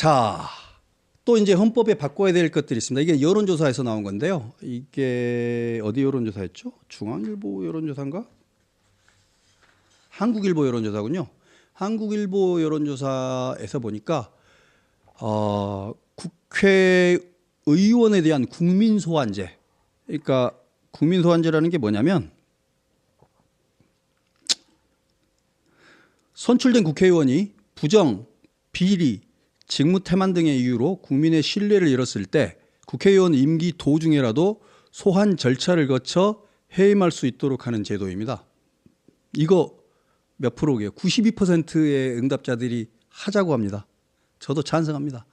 자, 또 이제 헌법에 바꿔야 될 것들이 있습니다. 이게 여론조사에서 나온 건데요. 이게 어디 여론조사였죠? 중앙일보 여론조사인가? 한국일보 여론조사군요. 한국일보 여론조사에서 보니까 국회의원에 대한 국민소환제. 그러니까 국민소환제라는 게 뭐냐면 선출된 국회의원이 부정, 비리, 직무태만 등의 이유로 국민의 신뢰를 잃었을 때 국회의원 임기 도중에라도 소환 절차를 거쳐 해임할 수 있도록 하는 제도입니다. 이거 몇 프로게요? 92%의 응답자들이 하자고 합니다. 저도 찬성합니다.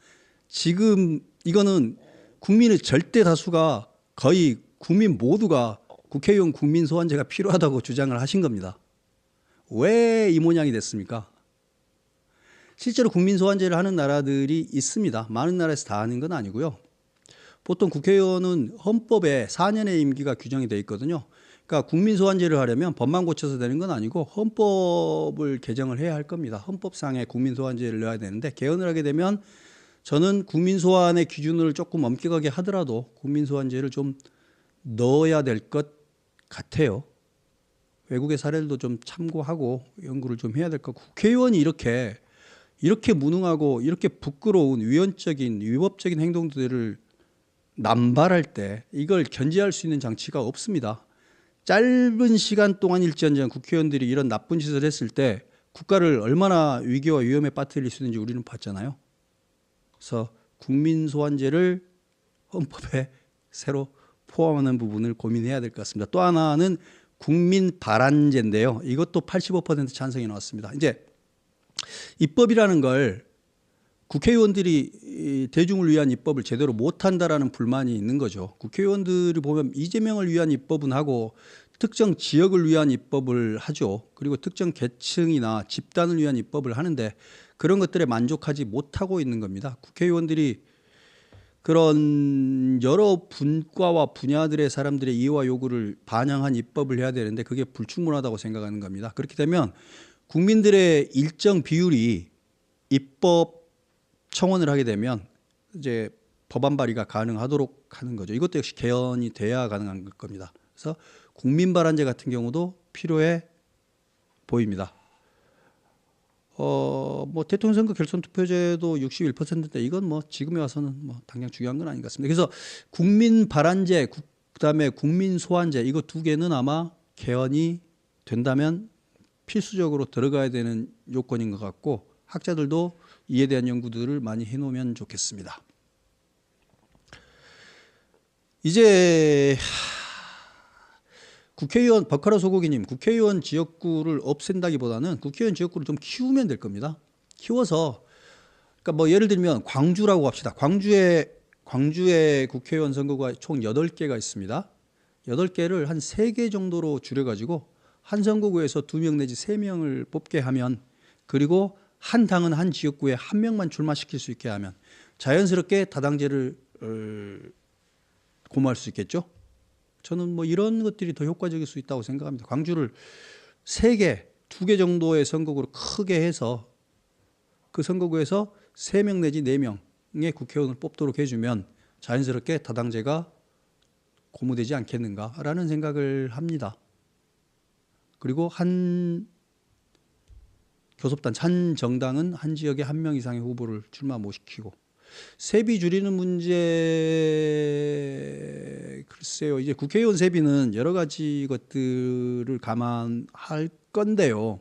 지금 이거는 국민의 절대 다수가 거의 국민 모두가 국회의원 국민소환제가 필요하다고 주장을 하신 겁니다. 왜 이 모양이 됐습니까? 실제로 국민소환제를 하는 나라들이 있습니다. 많은 나라에서 다 하는 건 아니고요. 보통 국회의원은 헌법에 4년의 임기가 규정이 되어 있거든요. 그러니까 국민소환제를 하려면 법만 고쳐서 되는 건 아니고 헌법을 개정을 해야 할 겁니다. 헌법상에 국민소환제를 넣어야 되는데 개헌을 하게 되면 저는 국민소환의 기준을 조금 엄격하게 하더라도 국민소환제를 좀 넣어야 될 것 같아요. 외국의 사례들도 좀 참고하고 연구를 좀 해야 될 것 같고, 국회의원이 이렇게 무능하고 이렇게 부끄러운 위헌적인 위법적인 행동들을 남발할 때 이걸 견제할 수 있는 장치가 없습니다. 짧은 시간 동안일지언정 국회의원들이 이런 나쁜 짓을 했을 때 국가를 얼마나 위기와 위험에 빠뜨릴 수 있는지 우리는 봤잖아요. 그래서 국민소환제를 헌법에 새로 포함하는 부분을 고민해야 될 것 같습니다. 또 하나는 국민발안제인데요. 이것도 85% 찬성이 나왔습니다. 이제 입법이라는 걸 국회의원들이 대중을 위한 입법을 제대로 못한다라는 불만이 있는 거죠. 국회의원들이 보면 이재명을 위한 입법은 하고 특정 지역을 위한 입법을 하죠. 그리고 특정 계층이나 집단을 위한 입법을 하는데 그런 것들에 만족하지 못하고 있는 겁니다. 국회의원들이 그런 여러 분과와 분야들의 사람들의 이해와 요구를 반영한 입법을 해야 되는데 그게 불충분하다고 생각하는 겁니다. 그렇게 되면 국민들의 일정 비율이 입법 청원을 하게 되면 이제 법안 발의가 가능하도록 하는 거죠. 이것도 역시 개헌이 돼야 가능한 겁니다. 그래서 국민발안제 같은 경우도 필요해 보입니다. 뭐 대통령 선거 결선 투표제도 61%인데 이건 뭐 지금에 와서는 뭐 당장 중요한 건 아닌 것 같습니다. 그래서 국민발안제, 그다음에 국민소환제 이거 두 개는 아마 개헌이 된다면 필수적으로 들어가야 되는 요건인 것 같고 학자들도 이에 대한 연구들을 많이 해놓으면 좋겠습니다. 이제 국회의원 버카라 소고기님, 국회의원 지역구를 없앤다기보다는 국회의원 지역구를 좀 키우면 될 겁니다. 키워서 그러니까 뭐 예를 들면 광주라고 합시다. 광주에 국회의원 선거구가 총 8개가 있습니다. 8개를 한 3개 정도로 줄여가지고 한 선거구에서 2명 내지 3명을 뽑게 하면, 그리고 한 당은 한 지역구에 1명만 출마시킬 수 있게 하면 자연스럽게 다당제를 고무할 수 있겠죠. 저는 뭐 이런 것들이 더 효과적일 수 있다고 생각합니다. 광주를 3개, 2개 정도의 선거구로 크게 해서 그 선거구에서 3명 내지 4명의 국회의원을 뽑도록 해주면 자연스럽게 다당제가 고무되지 않겠는가라는 생각을 합니다. 그리고 한 교섭단, 한 정당은 한 지역에 1명 이상의 후보를 출마 못 시키고, 세비 줄이는 문제, 글쎄요. 이제 국회의원 세비는 여러 가지 것들을 감안할 건데요.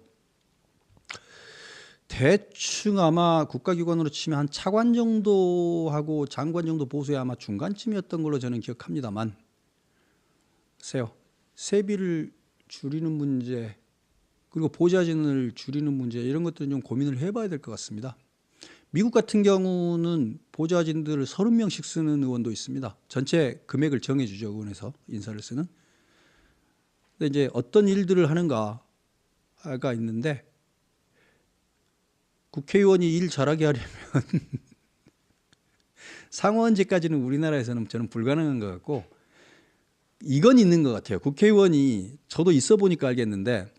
대충 아마 국가기관으로 치면 한 차관 정도하고 장관 정도 보수야 아마 중간쯤이었던 걸로 저는 기억합니다만, 글쎄요. 세비를 줄이는 문제, 그리고 보좌진을 줄이는 문제, 이런 것들은 좀 고민을 해봐야 될 것 같습니다. 미국 같은 경우는 보좌진들을 30명씩 쓰는 의원도 있습니다. 전체 금액을 정해주죠. 의원에서 인사를 쓰는. 근데 이제 어떤 일들을 하는가가 있는데, 국회의원이 일 잘하게 하려면 상원제까지는 우리나라에서는 저는 불가능한 것 같고, 이건 있는 것 같아요. 국회의원이, 저도 있어 보니까 알겠는데,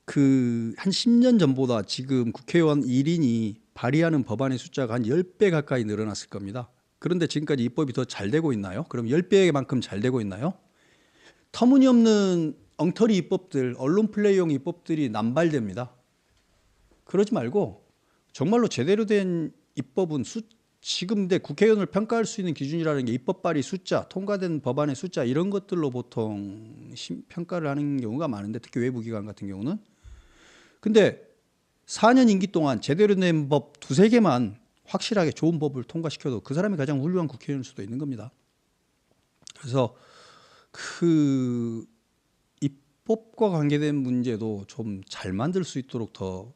한 10년 전보다 지금 국회의원 1인이 발의하는 법안의 숫자가 한 10배 가까이 늘어났을 겁니다. 그런데 지금까지 입법이 더 잘 되고 있나요? 그럼 10배만큼 잘 되고 있나요? 터무니없는 엉터리 입법들, 언론 플레이용 입법들이 남발됩니다. 그러지 말고 정말로 제대로 된 입법은 지금 내 국회의원을 평가할 수 있는 기준이라는 게 입법 발의 숫자, 통과된 법안의 숫자 이런 것들로 보통 평가를 하는 경우가 많은데 특히 외부 기관 같은 경우는. 근데 4년 임기 동안 제대로 된 법 두세 개만 확실하게 좋은 법을 통과시켜도 그 사람이 가장 훌륭한 국회의원일 수도 있는 겁니다. 그래서 그 입법과 관계된 문제도 좀 잘 만들 수 있도록 더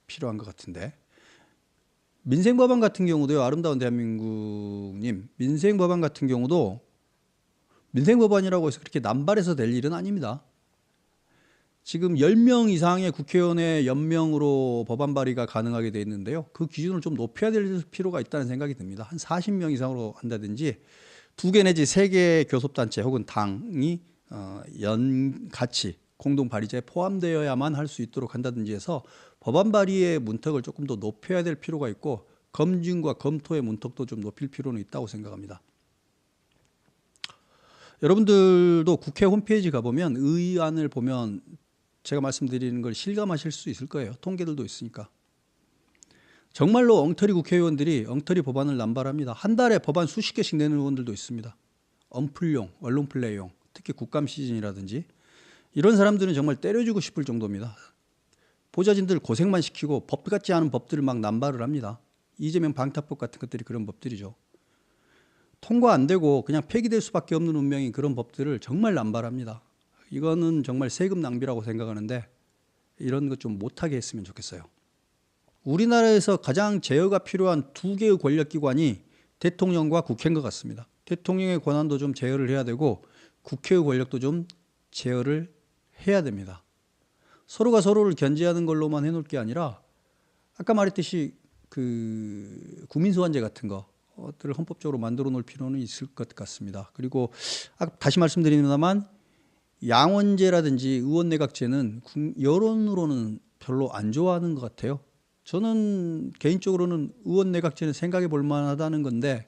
필요한 것 같은데, 민생법안 같은 경우도요. 아름다운 대한민국님, 민생법안 같은 경우도 민생법안이라고 해서 그렇게 남발해서 될 일은 아닙니다. 지금 10명 이상의 국회의원의 연명으로 법안 발의가 가능하게 돼 있는데요. 그 기준을 좀 높여야 될 필요가 있다는 생각이 듭니다. 한 40명 이상으로 한다든지 2개 내지 3개의 교섭단체 혹은 당이 같이 공동 발의제에 포함되어야만 할 수 있도록 한다든지 해서 법안 발의의 문턱을 조금 더 높여야 될 필요가 있고 검증과 검토의 문턱도 좀 높일 필요는 있다고 생각합니다. 여러분들도 국회 홈페이지 가보면 의안을 보면 제가 말씀드리는 걸 실감하실 수 있을 거예요. 통계들도 있으니까. 정말로 엉터리 국회의원들이 엉터리 법안을 남발합니다. 한 달에 법안 수십 개씩 내는 의원들도 있습니다. 언플용, 언론 플레이용, 특히 국감 시즌이라든지 이런 사람들은 정말 때려주고 싶을 정도입니다. 보좌진들 고생만 시키고 법 같지 않은 법들을 막 남발을 합니다. 이재명 방탄법 같은 것들이 그런 법들이죠. 통과 안 되고 그냥 폐기될 수밖에 없는 운명인 그런 법들을 정말 남발합니다. 이거는 정말 세금 낭비라고 생각하는데 이런 것 좀 못하게 했으면 좋겠어요. 우리나라에서 가장 제어가 필요한 2개의 권력기관이 대통령과 국회인 것 같습니다. 대통령의 권한도 좀 제어를 해야 되고 국회의 권력도 좀 제어를 해야 됩니다. 서로가 서로를 견제하는 걸로만 해놓을 게 아니라 아까 말했듯이 그 국민소환제 같은 것들을 헌법적으로 만들어 놓을 필요는 있을 것 같습니다. 그리고 다시 말씀드립니다만 양원제라든지 의원내각제는 여론으로는 별로 안 좋아하는 것 같아요. 저는 개인적으로는 의원내각제는 생각해 볼 만하다는 건데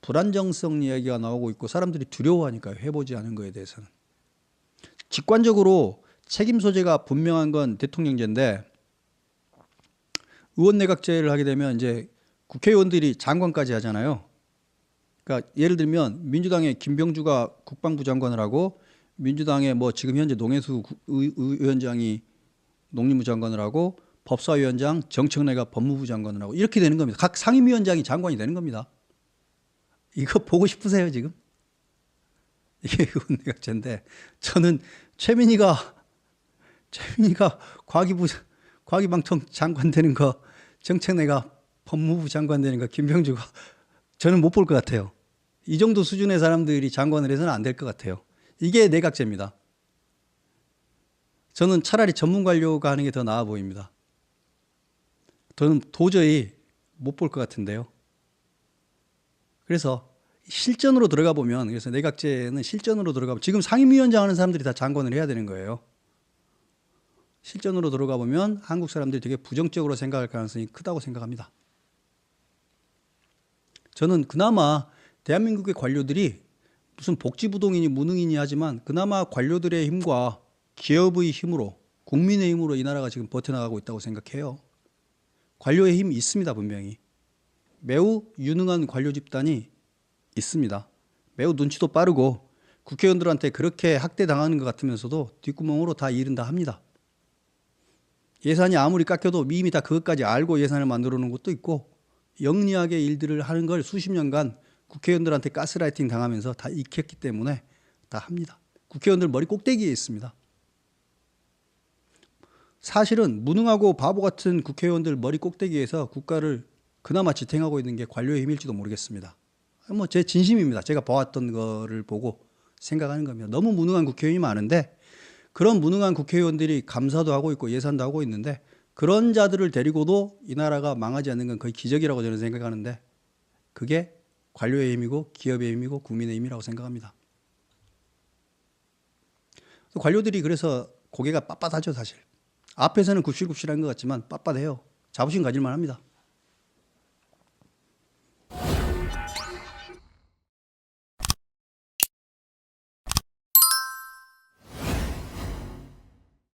불안정성 이야기가 나오고 있고 사람들이 두려워하니까요. 해보지 않은 거에 대해서는. 직관적으로 책임 소재가 분명한 건 대통령제인데 의원내각제를 하게 되면 이제 국회의원들이 장관까지 하잖아요. 그러니까 예를 들면 민주당의 김병주가 국방부 장관을 하고 민주당의 뭐 지금 현재 농해수 위원장이 농림부 장관을 하고 법사위원장 정청래가 법무부 장관을 하고 이렇게 되는 겁니다. 각 상임위원장이 장관이 되는 겁니다. 이거 보고 싶으세요 지금? 이게 의원내각제인데 저는 최민희가 과기방통 장관 되는 거, 정청래가 법무부 장관 되는 거, 김병주가 저는 못 볼 것 같아요. 이 정도 수준의 사람들이 장관을 해서는 안 될 것 같아요. 이게 내각제입니다. 저는 차라리 전문 관료가 하는 게 더 나아 보입니다. 저는 도저히 못 볼 것 같은데요. 그래서 실전으로 들어가 보면, 그래서 내각제는 실전으로 들어가 보면 지금 상임위원장 하는 사람들이 다 장관을 해야 되는 거예요. 실전으로 들어가 보면 한국 사람들이 되게 부정적으로 생각할 가능성이 크다고 생각합니다. 저는 그나마 대한민국의 관료들이 무슨 복지부동이니 무능이니 하지만 그나마 관료들의 힘과 기업의 힘으로 국민의 힘으로 이 나라가 지금 버텨나가고 있다고 생각해요. 관료의 힘이 있습니다. 분명히. 매우 유능한 관료 집단이 있습니다. 매우 눈치도 빠르고 국회의원들한테 그렇게 학대당하는 것 같으면서도 뒷구멍으로 다 일은 다 합니다. 예산이 아무리 깎여도 이미 다 그것까지 알고 예산을 만들어 놓은 것도 있고 영리하게 일들을 하는 걸 수십 년간 국회의원들한테 가스라이팅 당하면서 다 익혔기 때문에 다 합니다. 국회의원들 머리 꼭대기에 있습니다. 사실은 무능하고 바보 같은 국회의원들 머리 꼭대기에서 국가를 그나마 지탱하고 있는 게 관료의 힘일지도 모르겠습니다. 뭐 제 진심입니다. 제가 봐왔던 거를 보고 생각하는 겁니다. 너무 무능한 국회의원이 많은데 그런 무능한 국회의원들이 감사도 하고 있고 예산도 하고 있는데 그런 자들을 데리고도 이 나라가 망하지 않는 건 거의 기적이라고 저는 생각하는데 그게 관료의 힘이고 기업의 힘이고 국민의 힘이라고 생각합니다. 관료들이 그래서 고개가 빳빳하죠 사실. 앞에서는 굽실굽실한 것 같지만 빳빳해요. 자부심 가질만 합니다.